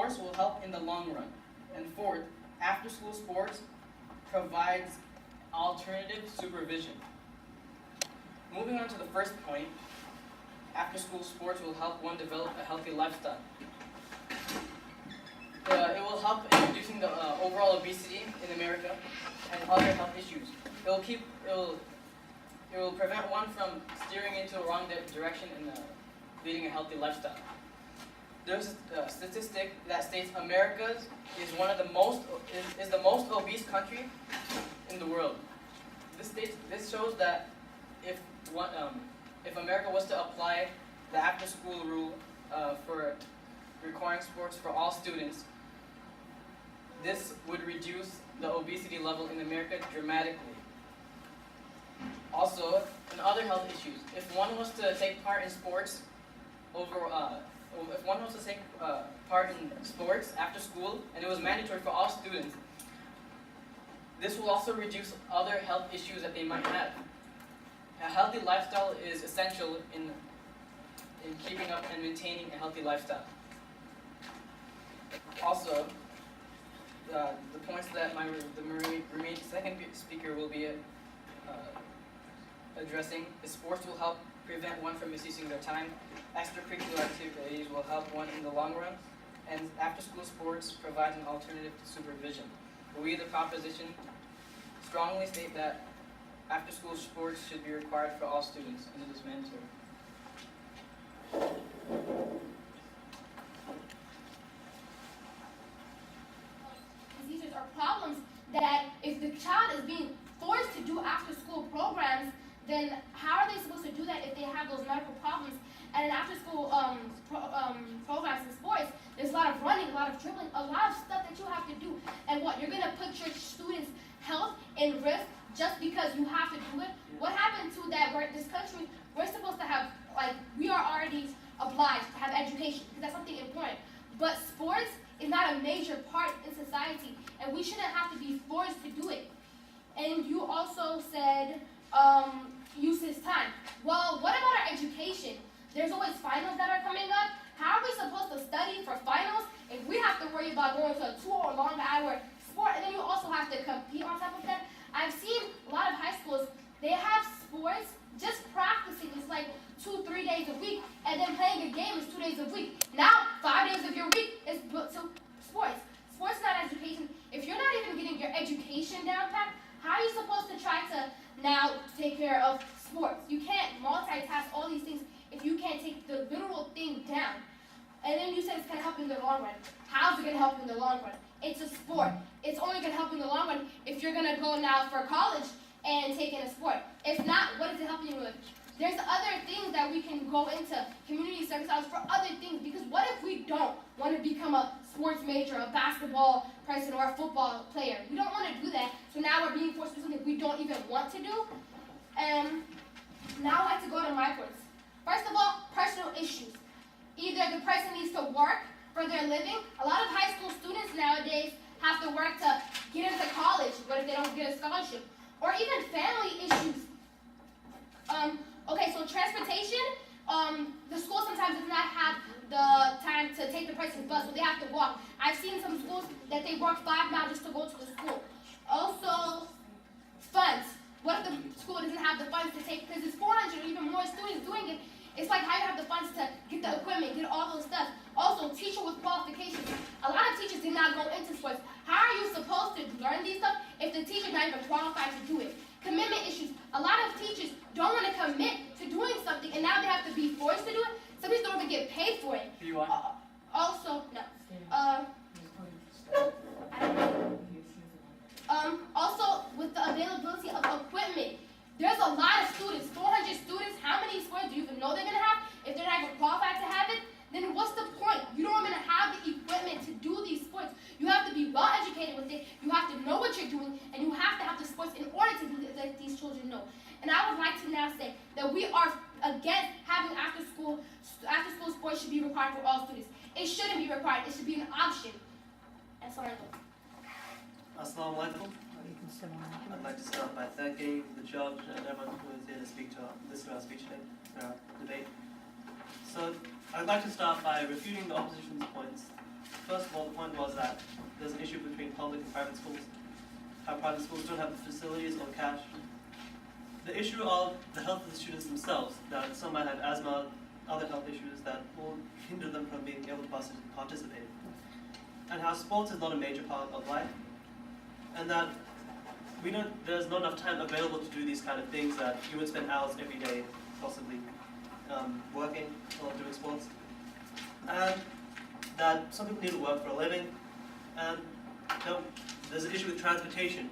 Sports will help in the long run. And fourth, after-school sports provides alternative supervision. Moving on to the first point, after-school sports will help one develop a healthy lifestyle. It will help in reducing the overall obesity in America and other health issues. It will prevent one from steering into the wrong direction and leading a healthy lifestyle. There's a statistic that states America is the most obese country in the world. This shows that if America was to apply the after-school rule for requiring sports for all students, this would reduce the obesity level in America dramatically. Also, in other health issues, if one was to take part in sports after school, and it was mandatory for all students, this will also reduce other health issues that they might have. A healthy lifestyle is essential in keeping up and maintaining a healthy lifestyle. Also, the points that the remaining second speaker will be addressing is sports will help prevent one from misusing their time, extracurricular activities will help one in the long run, and after-school sports provide an alternative to supervision. We, the proposition, strongly state that after-school sports should be required for all students, and it is mandatory. These are problems that if the child is being forced to do after-school programs, then how are they supposed to do that if they have those medical problems? And in after-school programs in sports, there's a lot of running, a lot of dribbling, a lot of stuff that you have to do. And what, you're going to put your students' health in risk just because you have to do it? What happened to that? This country, we're supposed to have, we are already obliged to have education, because that's something important. But sports is not a major part in society, and we shouldn't have to be forced to do it. And you also said, use his time. Well, what about our education? There's always finals that are coming up. How are we supposed to study for finals if we have to worry about going to a 2 or long hour sport, and then you also have to compete on top of that? I've seen a lot of high schools, they have sports, just practicing is like 2-3 days a week, and then playing a game is 2 days a week. Now, 5 days of your week is to sports. Sports is not education. If you're not even getting your education down pat, how are you supposed to try to now take care of sports? You can't multitask all these things if you can't take the literal thing down. And then you said it's going to help in the long run. How's it going to help in the long run? It's a sport. It's only going to help in the long run if you're going to go now for college and take in a sport. If not, what is it helping you with? There's other things that we can go into, community service hours for other things, because what if we don't want to become a sports major, a basketball person, or a football player? We don't want to do that, so now we're being forced to do something we don't even want to do. Now I'd like to go to my points. First of all, personal issues. Either the person needs to work for their living. A lot of high school students nowadays have to work to get into college. What if they don't get a scholarship? Or even family issues. Okay, so transportation, the school sometimes does not have the time to take the person's bus, so they have to walk. I've seen some schools that they walk 5 miles just to go to the school. Also, funds. What if the school doesn't have the funds to take, because it's 400 or even more students doing it. It's like how you have the funds to get the equipment, get all those stuff. Also, teacher with qualifications. A lot of teachers did not go into sports. How are you supposed to learn these stuff if the teacher's not even qualified to do it? Commitment issues. A lot of teachers don't want to commit to doing something, and now they have to be forced to do it. Some people don't even get paid for it. Do you want? Also, no. Also, with the availability of equipment, there's a lot of students, 400 students. How many sports do you even know they're going to have? If they're not even qualified to have it, then what's the point? You don't even have the equipment to do these sports. You have to be well educated with it. You have to know what you're doing, and you have to have the sports in order to let these children know. And I would like to now say that we are against having after school sports should be required for all students. It shouldn't be required. It should be an option. That's all I know. Assalamu alaikum. I'd like to start by thanking the judge and everyone who is here to listen to our speech today, our debate. So I'd like to start by refuting the opposition's points first of all, the point was that there's an issue between public and private schools. How private schools don't have the facilities or cash. The issue of the health of the students themselves, that some might have asthma, other health issues that will hinder them from being able to participate. And how sports is not a major part of life, and that there's not enough time available to do these kind of things, that you would spend hours every day possibly working or doing sports. And that some people need to work for a living, and there's an issue with transportation,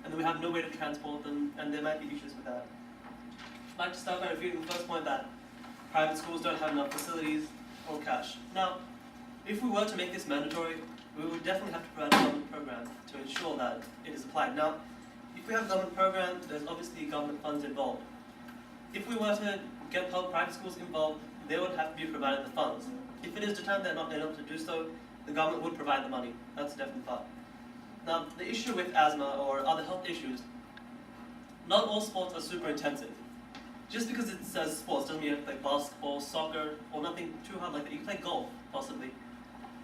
and we have no way to transport them, and there might be issues with that. I'd like to start by reviewing the first point, that private schools don't have enough facilities or cash. Now, if we were to make this mandatory, we would definitely have to provide a government program to ensure that it is applied. Now, if we have a government program, there's obviously government funds involved. If we were to get private schools involved, they would have to be provided the funds. If it is determined they're not able to do so, the government would provide the money. That's a definite part. Now, the issue with asthma or other health issues, not all sports are super intensive. Just because it says sports doesn't mean you have to play basketball, soccer, or nothing too hard like that. You can play golf, possibly.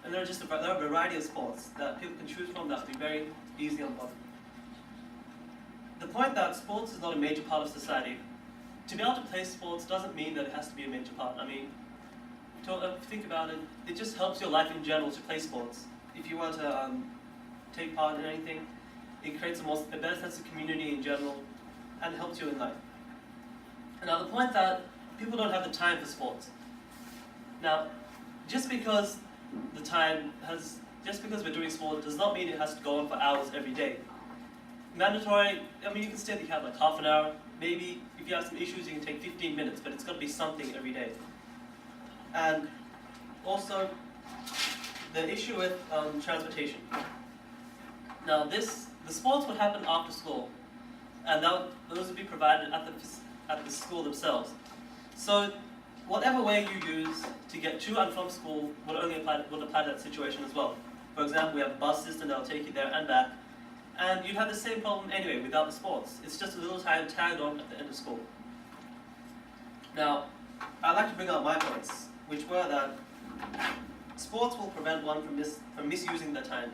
And there are a variety of sports that people can choose from that will be very easy on the body. The point that sports is not a major part of society, to be able to play sports doesn't mean that it has to be a major part. I mean, to think about it, it just helps your life in general to play sports. If you want to take part in anything, it creates a better sense of community in general, and it helps you in life. Now, the point that people don't have the time for sports. Now, just because we're doing sport does not mean it has to go on for hours every day. Mandatory, I mean, you can say that you have like half an hour, maybe if you have some issues you can take 15 minutes, but it's got to be something every day. And also, the issue with transportation. Now the sports would happen after school, and those would be provided at the school themselves. So whatever way you use to get to and from school would apply to that situation as well. For example, we have a bus system that will take you there and back, and you'd have the same problem anyway without the sports. It's just a little time tagged on at the end of school. Now, I'd like to bring up my points, which were that sports will prevent one from misusing their time.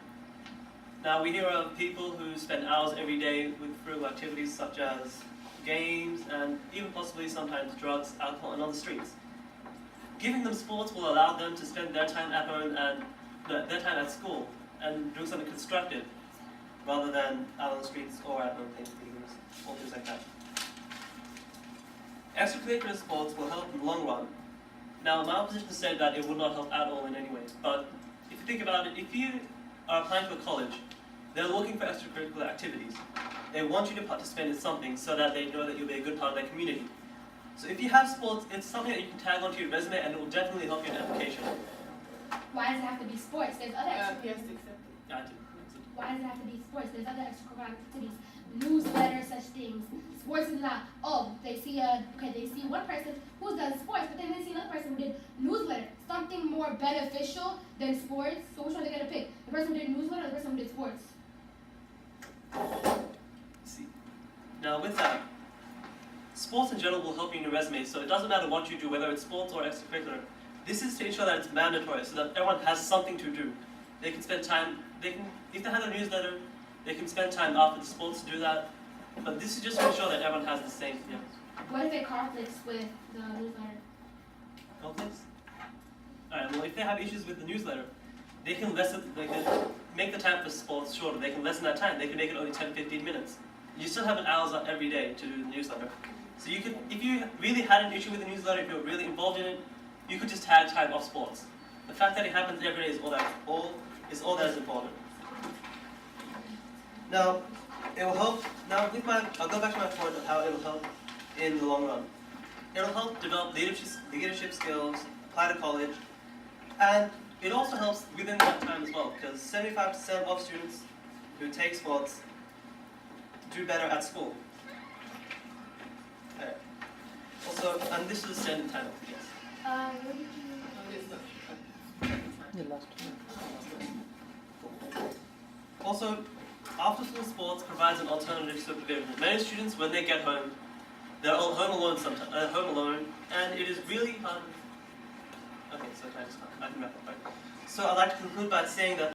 Now, we hear of people who spend hours every day through activities such as games and even possibly sometimes drugs, alcohol, and on the streets. Giving them sports will allow them to spend their time at home and their time at school and doing something constructive rather than out on the streets or at home playing video games or things like that. Extracurricular sports will help in the long run. Now, my opposition said that it would not help at all in any way, but if you think about it, if you are applying to a college, they're looking for extracurricular activities. They want you to participate in something so that they know that you'll be a good part of their community. So if you have sports, it's something that you can tag onto your resume and it will definitely help you in application. Why does it have to be sports? There's other extracurricular. Yeah, I do. Why does it have to be sports? There's other extracurricular activities, newsletters, such things. Sports is not. Oh, they see one person who's done sports, but then they see another person who did newsletter. Something more beneficial than sports. So which one are they gonna pick? The person who did newsletter or the person who did sports? See. Now with that, sports in general will help you in your resume. So it doesn't matter what you do, whether it's sports or extracurricular. This is to ensure that it's mandatory, so that everyone has something to do. They can spend time. If they have a newsletter, they can spend time after the sports to do that. But this is just to ensure that everyone has the same. Yeah. What if it conflicts with the newsletter? Conflicts? Alright, well if they have issues with the newsletter, they can make the time for sports shorter. They can lessen that time. They can make it only 10-15 minutes. You still have an hour every day to do the newsletter. So you could, if you really had an issue with the newsletter, if you were really involved in it, you could just tag time off sports. The fact that it happens every day is all that is important. Now, it will help. Now, I'll go back to my point of how it will help in the long run. It will help develop leadership skills, apply to college, and it also helps within that time as well, because 75% of students who take sports do better at school. Okay. Also, and this is a standard title, yes. What did you? Also, after-school sports provides an alternative supervision. Many students, when they get home, they're all home alone, and it is really hard. Okay, so I can wrap up. Right? So I'd like to conclude by saying that